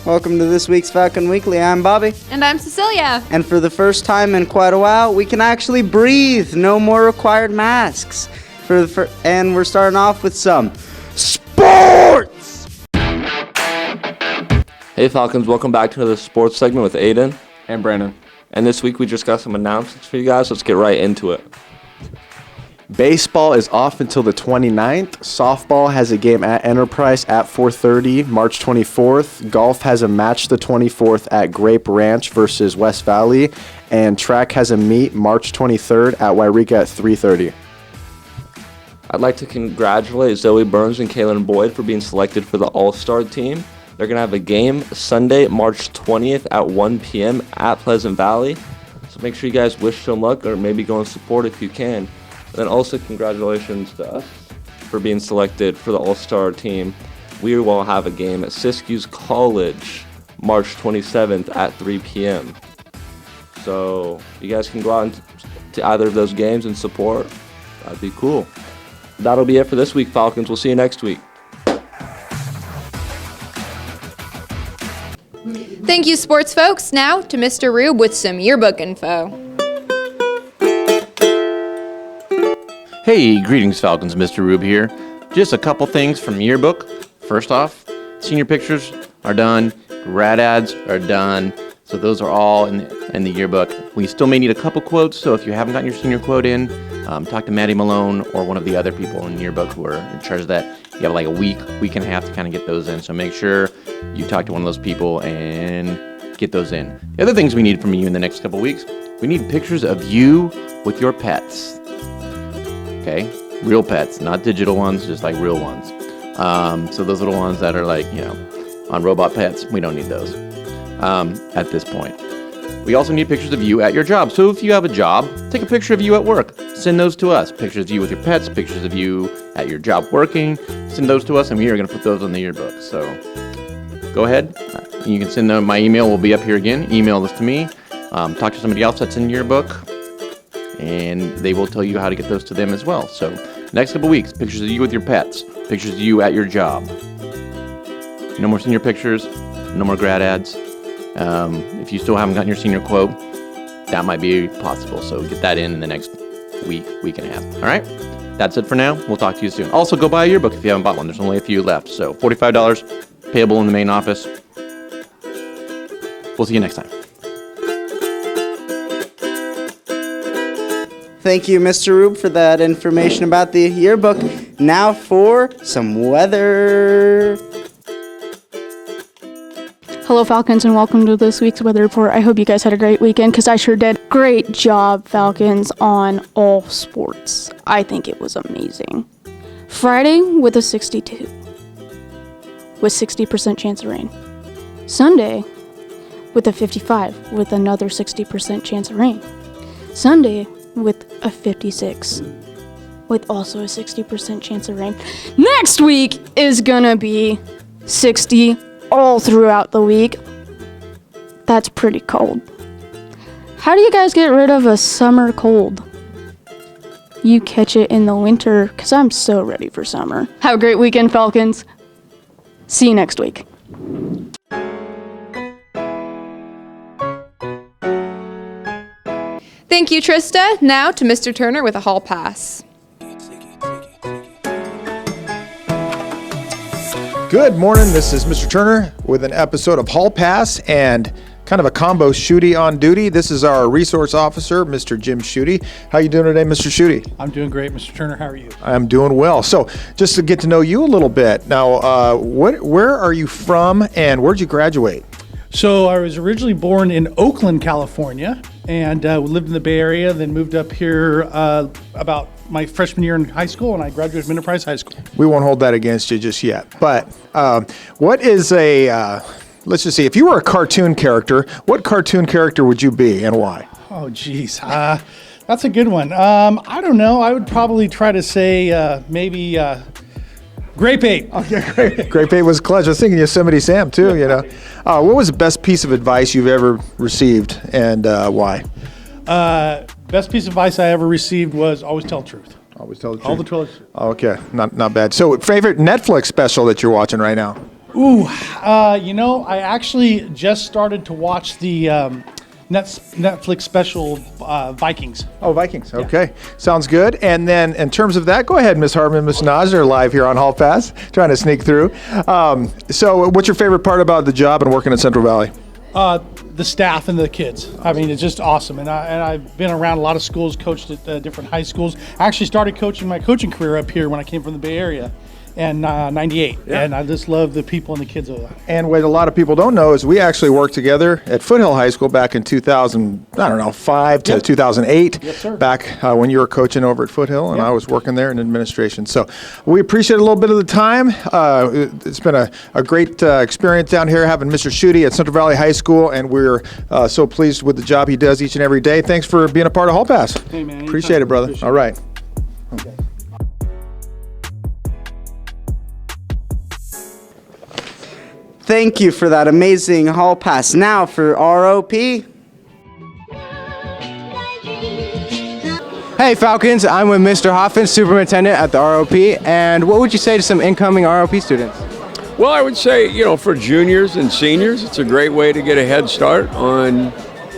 Welcome to this week's Falcon Weekly. I'm Bobby. And I'm Cecilia. And for the first time in quite a while, we can actually breathe. No more required masks. And we're starting off with some sports! Hey Falcons, welcome back to the sports segment with Aiden. And Brandon. And this week we just got some announcements for you guys. Let's get right into it. Baseball is off until the 29th. Softball has a game at Enterprise at 4:30, March 24th. Golf has a match the 24th at Grape Ranch versus West Valley. And track has a meet March 23rd at Wairika at 3:30. I'd like to congratulate Zoe Burns and Kaylin Boyd for being selected for the All-Star team. They're going to have a game Sunday, March 20th at 1 p.m. at Pleasant Valley. So make sure you guys wish them luck or maybe go and support if you can. And then also congratulations to us for being selected for the All-Star team. We will have a game at Siskiyou College March 27th at 3 p.m. So you guys can go out to either of those games and support. That'd be cool. That'll be it for this week, Falcons. We'll see you next week. Thank you, sports folks. Now to Mr. Rube with some yearbook info. Hey, greetings Falcons, Mr. Rube here. Just a couple things from yearbook. First off, senior pictures are done, grad ads are done, so those are all in the yearbook. We still may need a couple quotes, so if you haven't gotten your senior quote in, talk to Maddie Malone or one of the other people in yearbook who are in charge of that. You have like a week and a half to kind of get those in, so make sure you talk to one of those people and get those in. The other things we need from you in the next couple weeks, we need pictures of you with your pets. Okay, real pets, not digital ones, just like real ones. So those little ones that are like, on robot pets, we don't need those at this point. We also need pictures of you at your job. So if you have a job, take a picture of you at work. Send those to us. Pictures of you with your pets, pictures of you at your job working. Send those to us, and we are going to put those on the yearbook. So go ahead. You can send them. My email will be up here again. Email this to me. Talk to somebody else that's in your book, and they will tell you how to get those to them as well. So next couple weeks, pictures of you with your pets, pictures of you at your job. No more senior pictures, no more grad ads. If you still haven't gotten your senior quote, that might be possible. So get that in the next week and a half. All right? That's it for now. We'll talk to you soon. Also, go buy a yearbook if you haven't bought one. There's only a few left. So $45 payable in the main office. We'll see you next time. Thank you, Mr. Rube, for that information about the yearbook. Now for some weather. Hello, Falcons, and welcome to this week's weather report. I hope you guys had a great weekend, because I sure did. Great job, Falcons, on all sports. I think it was amazing. Friday with a 62, with 60% chance of rain. Sunday with a 55, with another 60% chance of rain. Sunday with a 56, with also a 60% chance of rain. Next week is gonna be 60 all throughout the week. That's pretty cold. How do you guys get rid of a summer cold? You catch it in the winter, because I'm so ready for summer. Have a great weekend, Falcons. See you next week. Thank you, Trista. Now to Mr. Turner with a hall pass. Good morning. This is Mr. Turner with an episode of Hall Pass and kind of a combo Shooty on duty. This is our resource officer, Mr. Jim Shooty. How you doing today, Mr. Shooty? I'm doing great, Mr. Turner. How are you? I'm doing well. So just to get to know you a little bit, now, where are you from and where'd you graduate? So I was originally born in Oakland, California, and lived in the Bay Area, then moved up here about my freshman year in high school, and I graduated from Enterprise High School. We won't hold that against you just yet. But what is let's just see, if you were a cartoon character, what cartoon character would you be and why? Oh, geez. That's a good one. I don't know. I would probably try to say maybe Grape. Oh, yeah, Grape was clutch. I was thinking Yosemite Sam, too, you know. What was the best piece of advice you've ever received and why? Best piece of advice I ever received was always tell the truth. Always tell the truth. All the toilets. Okay, not bad. So, favorite Netflix special that you're watching right now? I actually just started to watch the Netflix special Vikings. Oh, Vikings. Okay, sounds good. And then, in terms of that, go ahead, Miss Hartman, Miss Nazar, live here on Hall Pass, trying to sneak through. So, what's your favorite part about the job and working in Central Valley? The staff and the kids. I mean, it's just awesome. And I've been around a lot of schools, coached at different high schools. I actually started coaching my coaching career up here when I came from the Bay Area in 98. Yeah. And I just love the people and the kids over there. And what a lot of people don't know is we actually worked together at Foothill High School back in 2005 to 2008. Yes, sir. Back when you were coaching over at Foothill, and I was working there in administration. So we appreciate a little bit of the time. It's been a great experience down here having Mr. Schutte at Central Valley High School, and we're so pleased with the job he does each and every day. Thanks for being a part of Hall Pass. Hey, man, Appreciate anytime. it, brother. Appreciate All right. Thank you for that amazing hall pass. Now for ROP. Hey Falcons, I'm with Mr. Hoffman, superintendent at the ROP, and what would you say to some incoming ROP students? Well, I would say, for juniors and seniors, it's a great way to get a head start on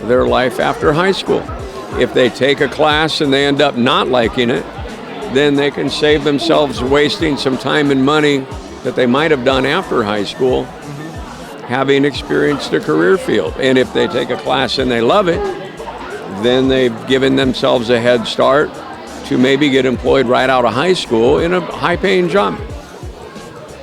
their life after high school. If they take a class and they end up not liking it, then they can save themselves wasting some time and money that they might have done after high school, having experienced a career field. And if they take a class and they love it, then they've given themselves a head start to maybe get employed right out of high school in a high-paying job.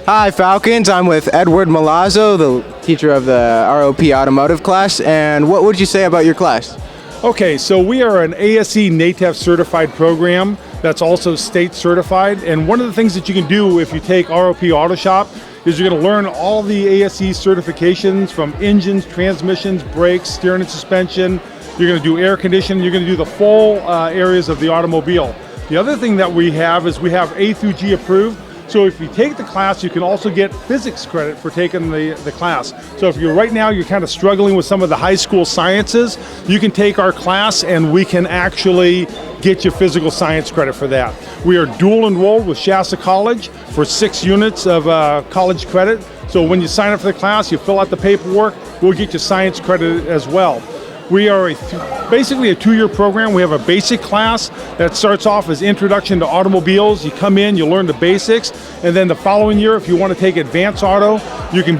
Hi Falcons, I'm with Edward Malazzo, the teacher of the ROP automotive class, and what would you say about your class? Okay, so we are an ASE NATEF certified program that's also state certified, and one of the things that you can do if you take ROP Auto Shop is you're going to learn all the ASE certifications from engines, transmissions, brakes, steering and suspension. You're going to do air conditioning. You're going to do the full areas of the automobile. The other thing that we have is we have A through G approved. So if you take the class, you can also get physics credit for taking the class. So if you're right now, you're kind of struggling with some of the high school sciences, you can take our class and we can actually get you physical science credit for that. We are dual enrolled with Shasta College for 6 units of college credit. So when you sign up for the class, you fill out the paperwork, we'll get you science credit as well. We are basically a 2-year program. We have a basic class that starts off as Introduction to Automobiles. You come in, you learn the basics, and then the following year, if you want to take Advanced Auto, you can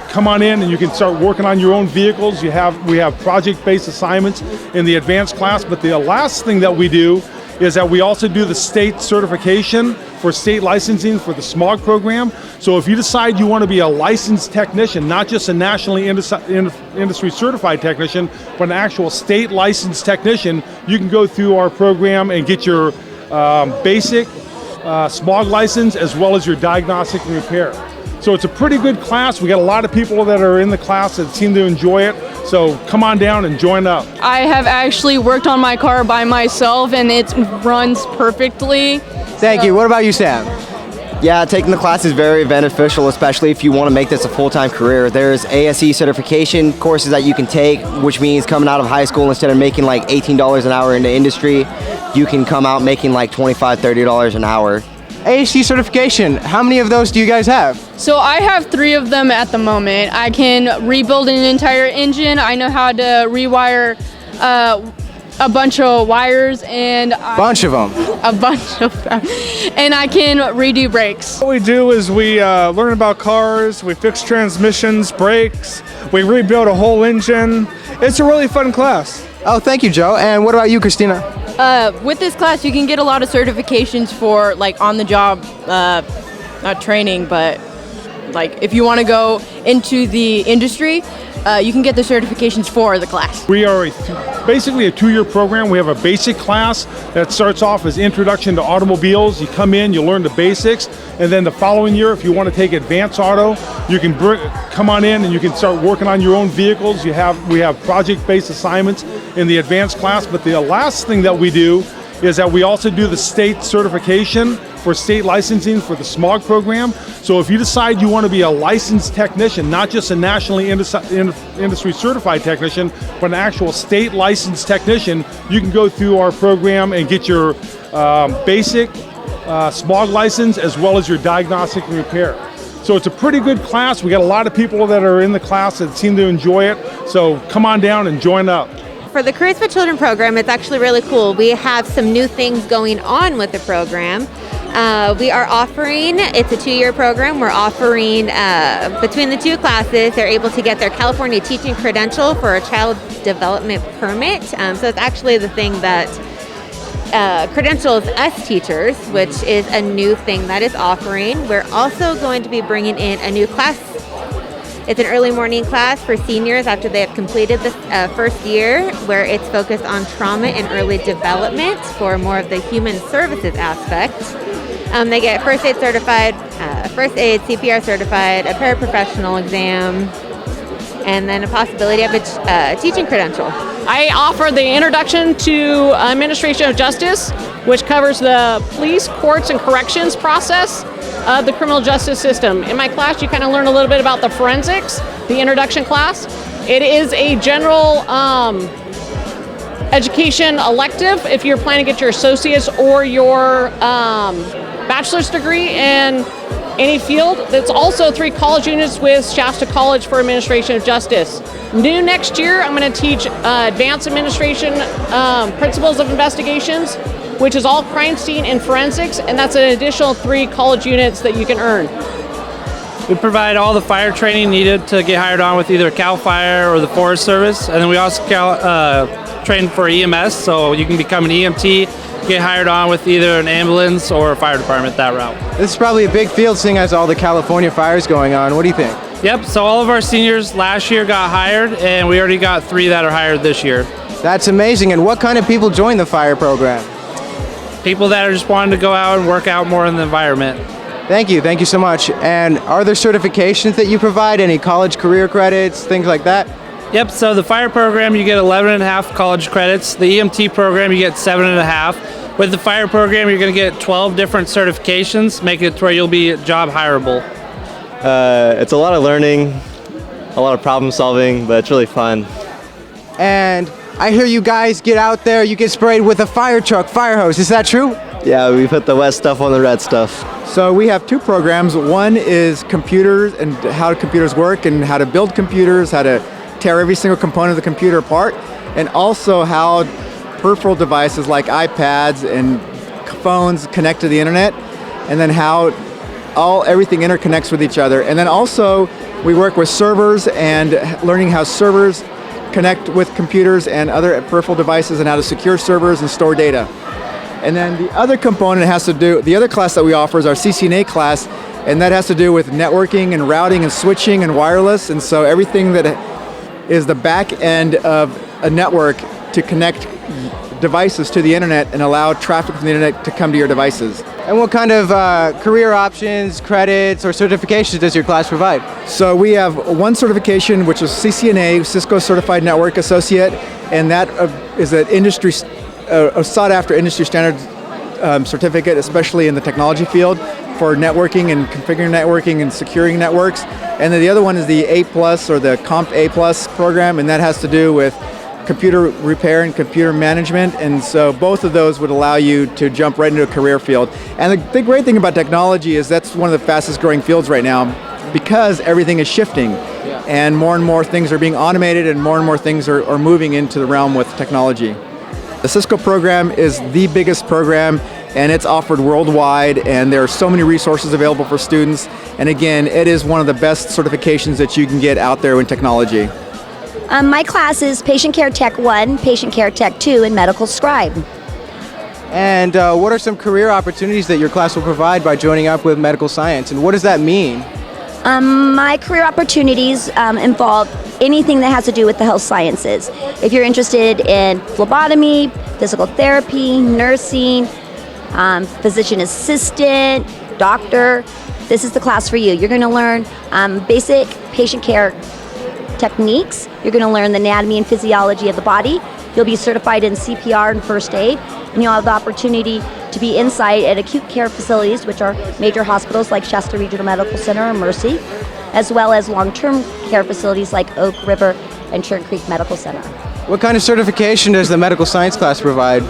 come on in and you can start working on your own vehicles. We have project-based assignments in the advanced class, but the last thing that we do is that we also do the state certification for state licensing for the SMOG program. So if you decide you want to be a licensed technician, not just a nationally industry certified technician, but an actual state licensed technician, you can go through our program and get your basic SMOG license as well as your diagnostic and repair. So it's a pretty good class. We got a lot of people that are in the class that seem to enjoy it. So come on down and join up. I have actually worked on my car by myself and it runs perfectly. Thank you. What about you, Sam? Yeah, taking the class is very beneficial, especially if you want to make this a full-time career. There's ASE certification courses that you can take, which means coming out of high school, instead of making like $18 an hour in the industry, you can come out making like $25, $30 an hour. ASE certification, how many of those do you guys have? So I have 3 of them at the moment. I can rebuild an entire engine. I know how to rewire a bunch of wires and A bunch of them. And I can redo brakes. What we do is we learn about cars, we fix transmissions, brakes, we rebuild a whole engine. It's a really fun class. Oh, thank you, Joe. And what about you, Christina? With this class, you can get a lot of certifications for like on-the-job, not training, but like if you want to go into the industry, you can get the certifications for the class. We are basically a 2-year program. We have a basic class that starts off as Introduction to Automobiles. You come in, you learn the basics, and then the following year, if you want to take Advanced Auto, you can come on in and you can start working on your own vehicles. We have project-based assignments in the advanced class, but the last thing that we do is that we also do the state certification for state licensing for the SMOG program. So if you decide you want to be a licensed technician, not just a nationally industry certified technician, but an actual state licensed technician, you can go through our program and get your basic, smog license, as well as your diagnostic and repair. So it's a pretty good class. We got a lot of people that are in the class that seem to enjoy it. So come on down and join up. For the Careers for Children program, it's actually really cool. We have some new things going on with the program. We are offering, it's a 2-year program, we're offering between the 2 classes, they're able to get their California teaching credential for a child development permit. So it's actually the thing that credentials us teachers, which is a new thing that is offering. We're also going to be bringing in a new class. It's an early morning class for seniors after they have completed the first year, where it's focused on trauma and early development for more of the human services aspect. They get first aid certified, first aid, CPR certified, a paraprofessional exam, and then a possibility of a teaching credential. I offer the Introduction to Administration of Justice, which covers the police, courts, and corrections process of the criminal justice system. In my class, you kind of learn a little bit about the forensics, the introduction class. It is a general education elective if you're planning to get your associate's or your bachelor's degree in any field. It's also 3 college units with Shasta College for Administration of Justice. New next year, I'm going to teach advanced administration principles of investigations, which is all crime scene and forensics, and that's an additional 3 college units that you can earn. We provide all the fire training needed to get hired on with either CAL FIRE or the Forest Service, and then we also train for EMS, so you can become an EMT, get hired on with either an ambulance or a fire department that route. This is probably a big field, seeing as all the California fires going on. What do you think? Yep, so all of our seniors last year got hired, and we already got 3 that are hired this year. That's amazing. And what kind of people join the fire program? People that are just wanting to go out and work out more in the environment. Thank you so much. And are there certifications that you provide? Any college career credits, things like that? Yep, so the fire program, you get 11.5 college credits. The EMT program, you get 7.5. With the fire program, you're going to get 12 different certifications, making it to where you'll be job hireable. It's a lot of learning, a lot of problem solving, but it's really fun. And I hear you guys get out there, you get sprayed with a fire truck, fire hose. Is that true? Yeah, we put the wet stuff on the red stuff. So we have 2 programs. One is computers and how computers work and how to build computers, how to tear every single component of the computer apart, and also how peripheral devices like iPads and phones connect to the internet, and then how everything interconnects with each other. And then also we work with servers and learning how servers connect with computers and other peripheral devices and how to secure servers and store data. And then the other component has to do, the other class that we offer is our CCNA class, and that has to do with networking and routing and switching and wireless. And so everything that is the back end of a network to connect devices to the internet and allow traffic from the internet to come to your devices. And what kind of career options, credits, or certifications does your class provide? So we have 1 certification, which is CCNA, Cisco Certified Network Associate, and that is an industry, a sought-after industry standard certificate, especially in the technology field, for networking and configuring networking and securing networks. And then the other one is the A+ or the Comp A+ program, and that has to do with computer repair and computer management. And so both of those would allow you to jump right into a career field. And the great thing about technology is that's one of the fastest growing fields right now, because everything is shifting. Yeah. And more things are being automated, and more things are moving into the realm with technology. The Cisco program is the biggest program, and it's offered worldwide, and there are so many resources available for students. And again, it is one of the best certifications that you can get out there in technology. My class is Patient Care Tech 1, Patient Care Tech 2, and Medical Scribe. And what are some career opportunities that your class will provide by joining up with medical science, and what does that mean? My career opportunities involve anything that has to do with the health sciences. If you're interested in phlebotomy, physical therapy, nursing, physician assistant, doctor, this is the class for you. You're going to learn basic patient care techniques. You're going to learn the anatomy and physiology of the body. You'll be certified in CPR and first aid, and you'll have the opportunity to be inside at acute care facilities, which are major hospitals like Shasta Regional Medical Center or Mercy, as well as long-term care facilities like Oak River and Churn Creek Medical Center. What kind of certification does the medical science class provide?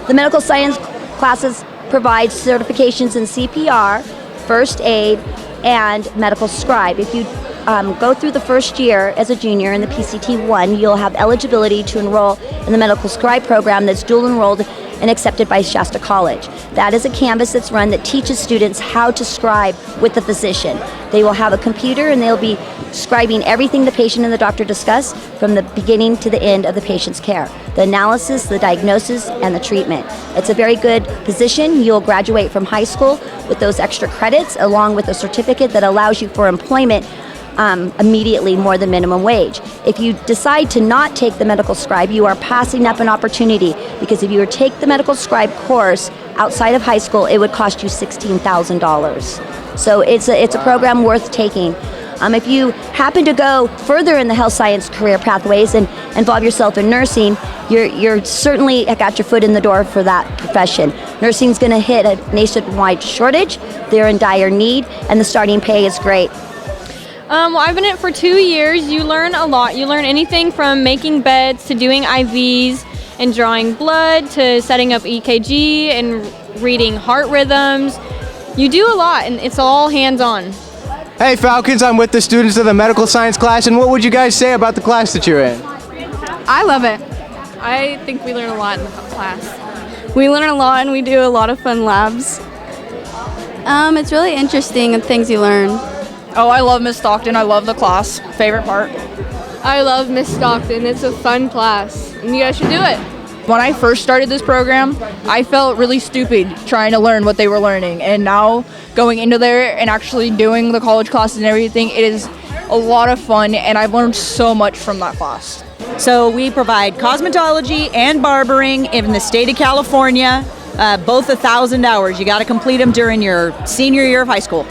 The medical science classes provide certifications in CPR, first aid, and medical scribe. If you go through the first year as a junior in the PCT 1, you'll have eligibility to enroll in the medical scribe program that's dual enrolled and accepted by Shasta College. That is a canvas that's run that teaches students how to scribe with the physician. They will have a computer and they'll be scribing everything the patient and the doctor discuss from the beginning to the end of the patient's care. The analysis, the diagnosis, and the treatment. It's a very good position. You'll graduate from high school with those extra credits along with a certificate that allows you for employment immediately more than minimum wage. If you decide to not take the medical scribe, you are passing up an opportunity, because if you were to take the medical scribe course outside of high school, it would cost you $16,000. So it's a program worth taking. If you happen to go further in the health science career pathways and involve yourself in nursing, you're certainly got your foot in the door for that profession. Nursing's going to hit a nationwide shortage. They're in dire need, and the starting pay is great. Well, I've been in it for 2 years. You learn a lot. You learn anything from making beds to doing IVs and drawing blood to setting up EKG and reading heart rhythms. You do a lot, and it's all hands-on. Hey Falcons, I'm with the students of the medical science class, and what would you guys say about the class that you're in? I love it. I think we learn a lot in the class. We learn a lot and we do a lot of fun labs. It's really interesting the things you learn. Oh, I love Miss Stockton. I love the class. Favorite part. I love Miss Stockton. It's a fun class, and you guys should do it. When I first started this program, I felt really stupid trying to learn what they were learning. And now going into there and actually doing the college classes and everything, it is a lot of fun, and I've learned so much from that class. So we provide cosmetology and barbering in the state of California, both 1,000 hours. You got to complete them during your senior year of high school.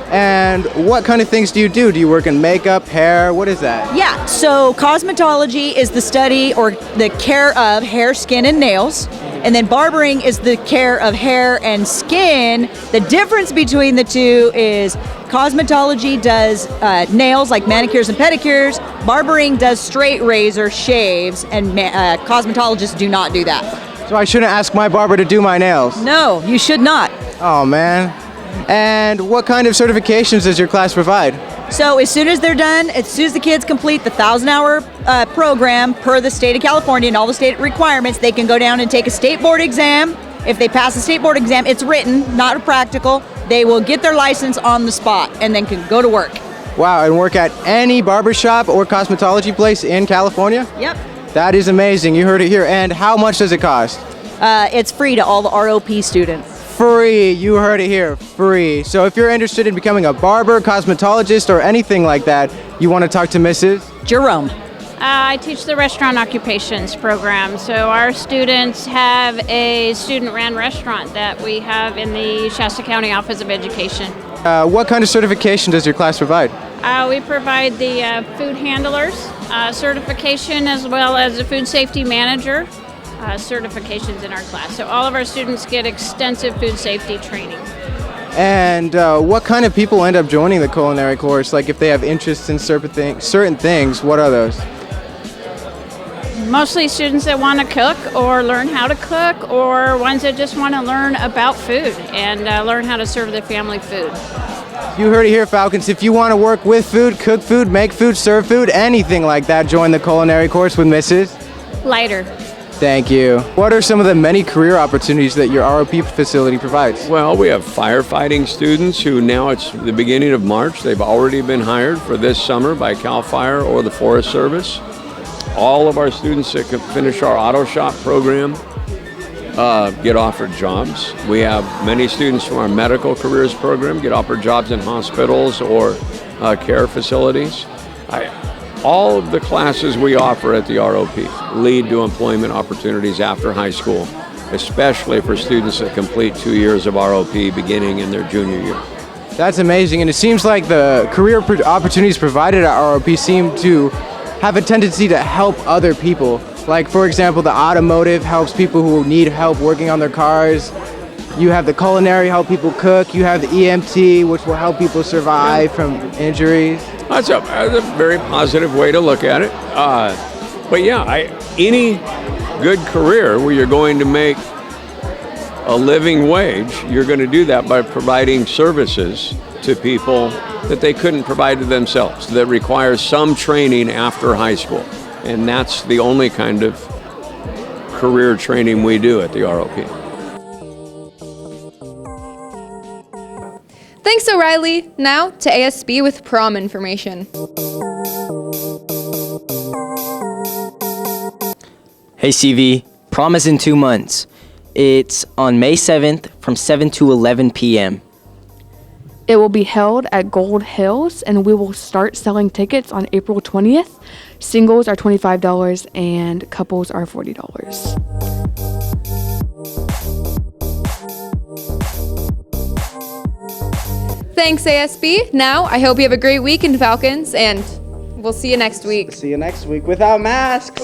And what kind of things do you do? Do you work in makeup, hair? What is that? Yeah, so cosmetology is the study or the care of hair, skin, and nails. And then barbering is the care of hair and skin. The difference between the two is cosmetology does nails like manicures and pedicures. Barbering does straight razor shaves, and cosmetologists do not do that. So I shouldn't ask my barber to do my nails? No, you should not. Oh man. And what kind of certifications does your class provide? So as soon as they're done, as soon as the kids complete the 1,000-hour program per the state of California and all the state requirements, they can go down and take a state board exam. If they pass the state board exam, it's written, not a practical. They will get their license on the spot and then can go to work. Wow, and work at any barbershop or cosmetology place in California? Yep. That is amazing. You heard it here. And how much does it cost? It's free to all the ROP students. Free. You heard it here. Free. So if you're interested in becoming a barber, cosmetologist, or anything like that, you want to talk to Mrs. Jerome. I teach the restaurant occupations program. So our students have a student-ran restaurant that we have in the Shasta County Office of Education. What kind of certification does your class provide? We provide the food handlers certification, as well as the food safety manager certifications in our class. So all of our students get extensive food safety training. And what kind of people end up joining the culinary course? Like if they have interests in certain things, what are those? Mostly students that want to cook or learn how to cook, or ones that just want to learn about food and learn how to serve their family food. You heard it here, Falcons. If you want to work with food, cook food, make food, serve food, anything like that, join the culinary course with Mrs. Lighter. Thank you. What are some of the many career opportunities that your ROP facility provides? Well, we have firefighting students who now it's the beginning of March. They've already been hired for this summer by CAL FIRE or the Forest Service. All of our students that can finish our auto shop program get offered jobs. We have many students from our medical careers program get offered jobs in hospitals or care facilities. All of the classes we offer at the ROP lead to employment opportunities after high school, especially for students that complete 2 years of ROP beginning in their junior year. That's amazing, and it seems like the career opportunities provided at ROP seem to have a tendency to help other people. Like, for example, the automotive helps people who need help working on their cars. You have the culinary, help people cook. You have the EMT, which will help people survive from injuries. That's a very positive way to look at it. But yeah, any good career where you're going to make a living wage, you're going to do that by providing services to people that they couldn't provide to themselves, that requires some training after high school. And that's the only kind of career training we do at the ROP. Thanks, O'Reilly. Now to ASB with prom information. Hey CV, prom is in 2 months. It's on May 7th from 7 to 11 p.m. It will be held at Gold Hills, and we will start selling tickets on April 20th. Singles are $25 and couples are $40. Thanks, ASB. Now, I hope you have a great weekend, Falcons, and we'll see you next week. See you next week without masks.